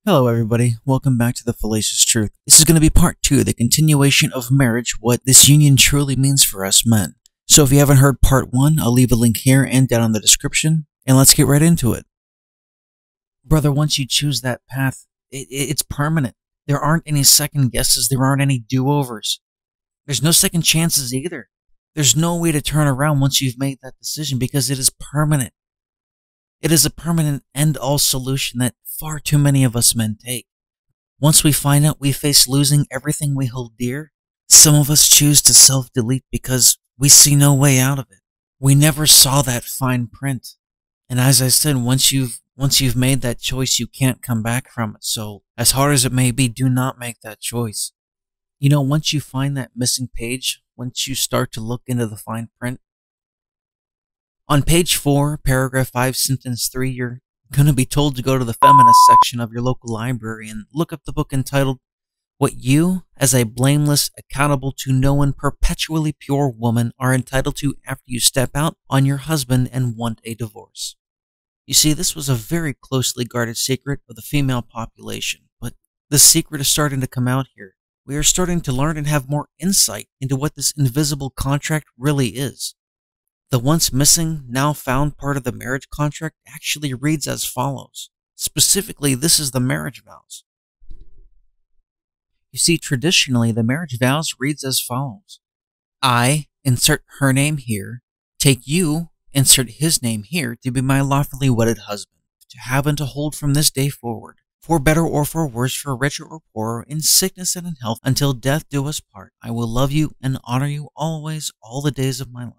Hello everybody, welcome back to the Fallacious Truth. This is going to be part 2, the continuation of marriage, what this union truly means for us men. So if you haven't heard part 1, I'll leave a link here and down in the description, and let's get right into it. Brother, once you choose that path, it's permanent. There aren't any second guesses, there aren't any do-overs. There's no second chances either. There's no way to turn around once you've made that decision because it is permanent. It is a permanent end-all solution that far too many of us men take. Once we find out we face losing everything we hold dear, some of us choose to self-delete because we see no way out of it. We never saw that fine print. And as I said, once you've made that choice, you can't come back from it. So, as hard as it may be, do not make that choice. You know, once you find that missing page, once you start to look into the fine print, on page 4, paragraph 5, sentence 3, you're going to be told to go to the feminist section of your local library and look up the book entitled, What You, as a Blameless, Accountable to No One, Perpetually Pure Woman, Are Entitled to After You Step Out on Your Husband and Want a Divorce. You see, this was a very closely guarded secret of the female population, but the secret is starting to come out here. We are starting to learn and have more insight into what this invisible contract really is. The once missing, now found part of the marriage contract actually reads as follows. Specifically, this is the marriage vows. You see, traditionally, the marriage vows reads as follows. I, insert her name here, take you, insert his name here, to be my lawfully wedded husband, to have and to hold from this day forward, for better or for worse, for richer or poorer, in sickness and in health, until death do us part. I will love you and honor you always, all the days of my life.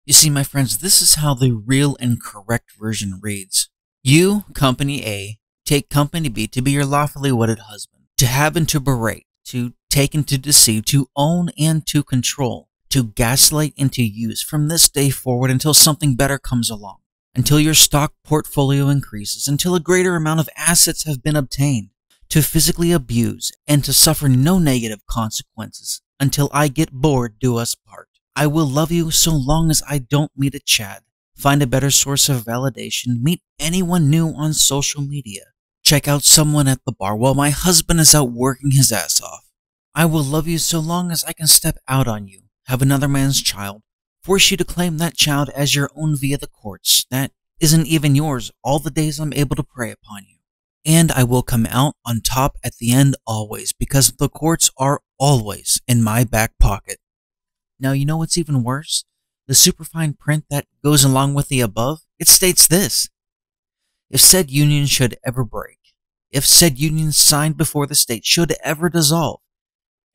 You see, my friends, this is how the real and correct version reads. You, Company A, take Company B to be your lawfully wedded husband, to have and to berate, to take and to deceive, to own and to control, to gaslight and to use from this day forward until something better comes along, until your stock portfolio increases, until a greater amount of assets have been obtained, to physically abuse and to suffer no negative consequences, until I get bored do us part. I will love you so long as I don't meet a Chad, find a better source of validation, meet anyone new on social media, check out someone at the bar while my husband is out working his ass off. I will love you so long as I can step out on you, have another man's child, force you to claim that child as your own via the courts, that isn't even yours all the days I'm able to prey upon you. And I will come out on top at the end always, because the courts are always in my back pocket. Now, you know what's even worse? The superfine print that goes along with the above, it states this. If said union should ever break, if said union signed before the state should ever dissolve,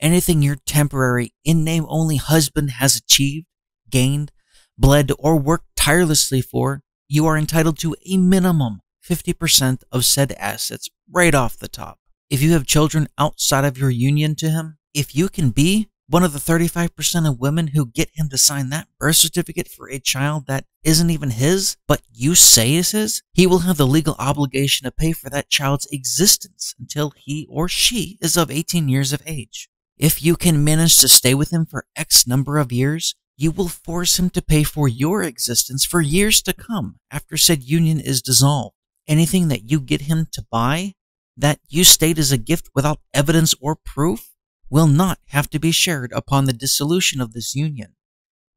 anything your temporary, in-name only husband has achieved, gained, bled, or worked tirelessly for, you are entitled to a minimum 50% of said assets right off the top. If you have children outside of your union to him, if you can be one of the 35% of women who get him to sign that birth certificate for a child that isn't even his, but you say is his, he will have the legal obligation to pay for that child's existence until he or she is of 18 years of age. If you can manage to stay with him for X number of years, you will force him to pay for your existence for years to come after said union is dissolved. Anything that you get him to buy, that you state as a gift without evidence or proof, will not have to be shared upon the dissolution of this union.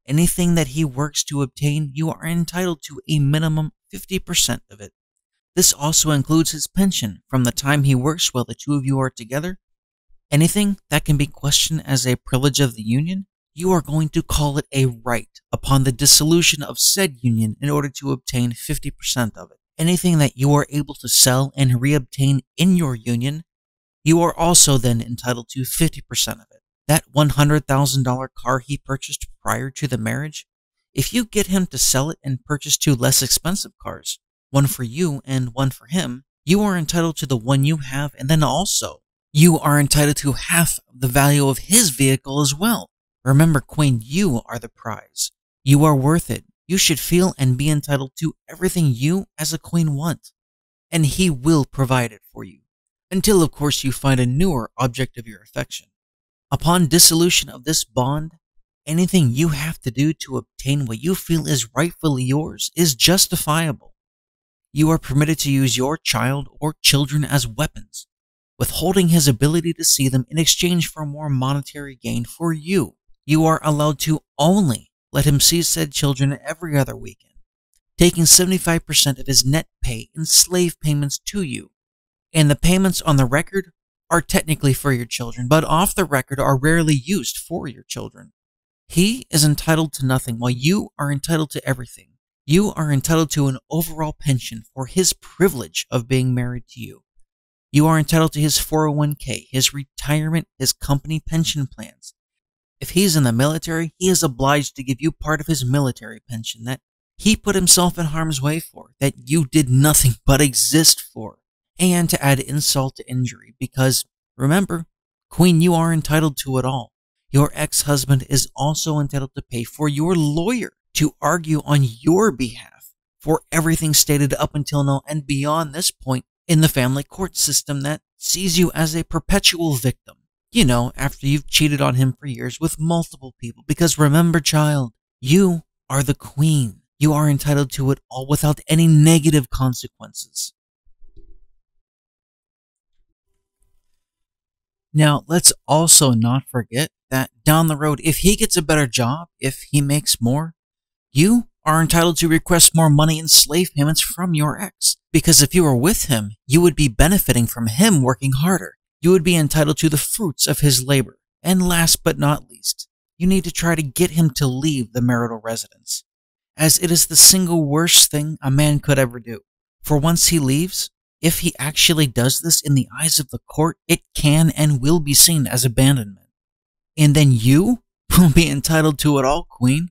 Anything that he works to obtain, you are entitled to a minimum 50% of it. This also includes his pension from the time he works while the two of you are together. Anything that can be questioned as a privilege of the union, you are going to call it a right upon the dissolution of said union in order to obtain 50% of it. Anything that you are able to sell and reobtain in your union, you are also then entitled to 50% of it. That $100,000 car he purchased prior to the marriage, if you get him to sell it and purchase two less expensive cars, one for you and one for him, you are entitled to the one you have, and then also, you are entitled to half of the value of his vehicle as well. Remember, Queen, you are the prize. You are worth it. You should feel and be entitled to everything you as a queen want, and he will provide it for you. Until, of course, you find a newer object of your affection. Upon dissolution of this bond, anything you have to do to obtain what you feel is rightfully yours is justifiable. You are permitted to use your child or children as weapons, withholding his ability to see them in exchange for more monetary gain for you. You are allowed to only let him see said children every other weekend, taking 75% of his net pay in slave payments to you. And the payments on the record are technically for your children, but off the record are rarely used for your children. He is entitled to nothing while you are entitled to everything. You are entitled to an overall pension for his privilege of being married to you. You are entitled to his 401k, his retirement, his company pension plans. If he's in the military, he is obliged to give you part of his military pension that he put himself in harm's way for, that you did nothing but exist for. And to add insult to injury, because remember, Queen, you are entitled to it all. Your ex-husband is also entitled to pay for your lawyer to argue on your behalf for everything stated up until now and beyond this point in the family court system that sees you as a perpetual victim. You know, after you've cheated on him for years with multiple people. Because remember, child, you are the queen. You are entitled to it all without any negative consequences. Now, let's also not forget that down the road, if he gets a better job, if he makes more, you are entitled to request more money in slave payments from your ex. Because if you were with him, you would be benefiting from him working harder. You would be entitled to the fruits of his labor. And last but not least, you need to try to get him to leave the marital residence, as it is the single worst thing a man could ever do. For once he leaves, if he actually does this in the eyes of the court, it can and will be seen as abandonment. And then you will be entitled to it all, Queen.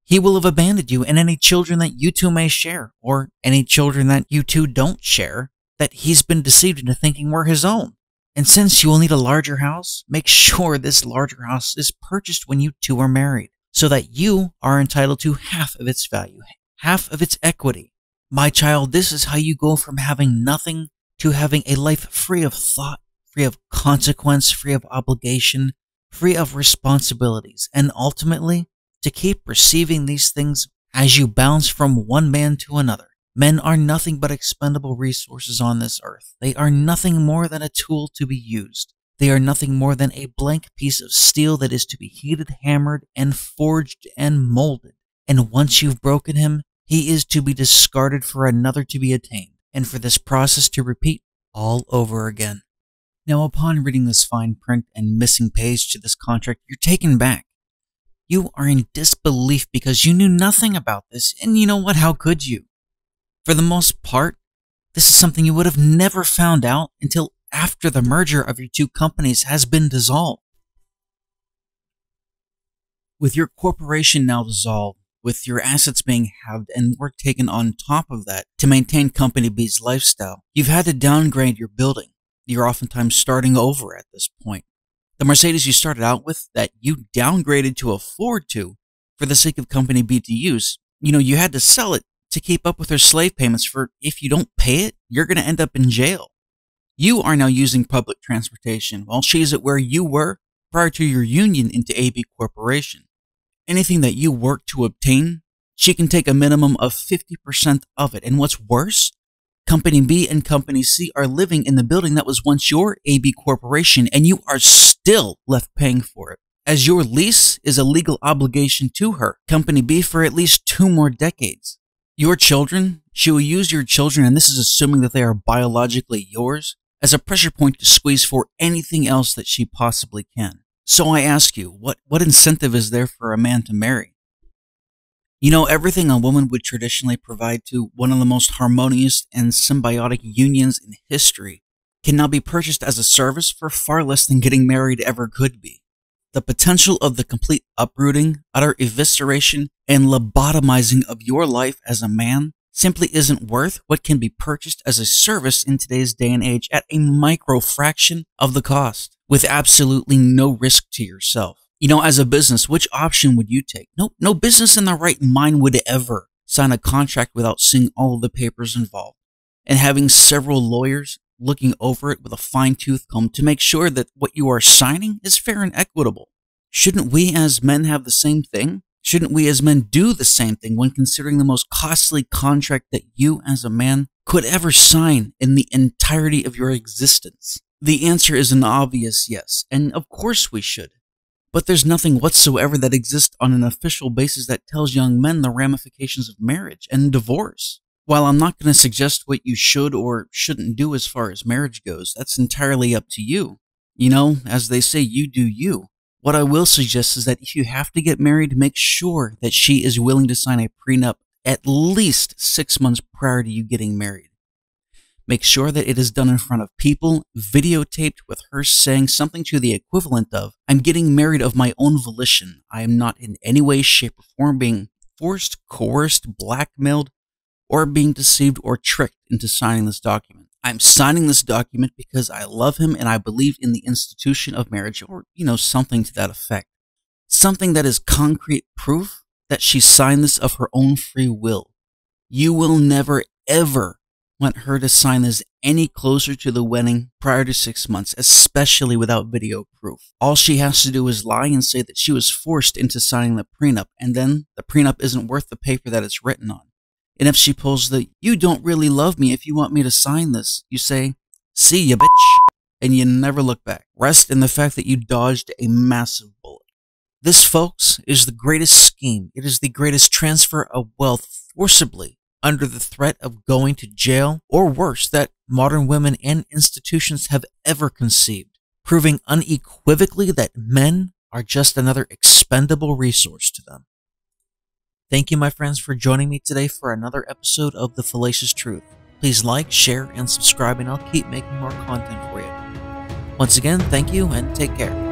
He will have abandoned you and any children that you two may share, or any children that you two don't share, that he's been deceived into thinking were his own. And since you will need a larger house, make sure this larger house is purchased when you two are married, so that you are entitled to half of its value, half of its equity. My child, this is how you go from having nothing to having a life free of thought, free of consequence, free of obligation, free of responsibilities, and ultimately to keep receiving these things as you bounce from one man to another. Men are nothing but expendable resources on this earth. They are nothing more than a tool to be used. They are nothing more than a blank piece of steel that is to be heated, hammered, and forged and molded. And once you've broken him, he is to be discarded for another to be attained, and for this process to repeat all over again. Now, upon reading this fine print and missing page to this contract, you're taken back. You are in disbelief because you knew nothing about this, and you know what? How could you? For the most part, this is something you would have never found out until after the merger of your two companies has been dissolved. With your corporation now dissolved, with your assets being halved and work taken on top of that to maintain Company B's lifestyle, you've had to downgrade your building. You're oftentimes starting over at this point. The Mercedes you started out with that you downgraded to afford to for the sake of Company B to use, you had to sell it to keep up with her slave payments for if you don't pay it, you're going to end up in jail. You are now using public transportation while she's at where you were prior to your union into AB Corporation. Anything that you work to obtain, she can take a minimum of 50% of it. And what's worse, Company B and Company C are living in the building that was once your AB Corporation, and you are still left paying for it, as your lease is a legal obligation to her, Company B, for at least 2 more decades. Your children, she will use your children, and this is assuming that they are biologically yours, as a pressure point to squeeze for anything else that she possibly can. So I ask you, what incentive is there for a man to marry? Everything a woman would traditionally provide to one of the most harmonious and symbiotic unions in history can now be purchased as a service for far less than getting married ever could be. The potential of the complete uprooting, utter evisceration, and lobotomizing of your life as a man simply isn't worth what can be purchased as a service in today's day and age at a micro fraction of the cost, with absolutely no risk to yourself. As a business, which option would you take? No business in their right mind would ever sign a contract without seeing all of the papers involved and having several lawyers looking over it with a fine-tooth comb to make sure that what you are signing is fair and equitable. Shouldn't we as men have the same thing? Shouldn't we as men do the same thing when considering the most costly contract that you as a man could ever sign in the entirety of your existence? The answer is an obvious yes, and of course we should. But there's nothing whatsoever that exists on an official basis that tells young men the ramifications of marriage and divorce. While I'm not going to suggest what you should or shouldn't do as far as marriage goes, that's entirely up to you. You know, as they say, you do you. What I will suggest is that if you have to get married, make sure that she is willing to sign a prenup at least 6 months prior to you getting married. Make sure that it is done in front of people, videotaped with her saying something to the equivalent of, "I'm getting married of my own volition. I am not in any way, shape, or form being forced, coerced, blackmailed, or being deceived or tricked into signing this document. I'm signing this document because I love him and I believe in the institution of marriage," or, something to that effect. Something that is concrete proof that she signed this of her own free will. You will never, ever want her to sign this any closer to the wedding prior to 6 months, especially without video proof. All she has to do is lie and say that she was forced into signing the prenup, and then the prenup isn't worth the paper that it's written on. And if she pulls the, "You don't really love me if you want me to sign this," you say, "See ya, bitch," and you never look back. Rest in the fact that you dodged a massive bullet. This, folks, is the greatest scheme. It is the greatest transfer of wealth forcibly under the threat of going to jail, or worse, that modern women and institutions have ever conceived, proving unequivocally that men are just another expendable resource to them. Thank you, my friends, for joining me today for another episode of The Fallacious Truth. Please like, share, and subscribe, and I'll keep making more content for you. Once again, thank you, and take care.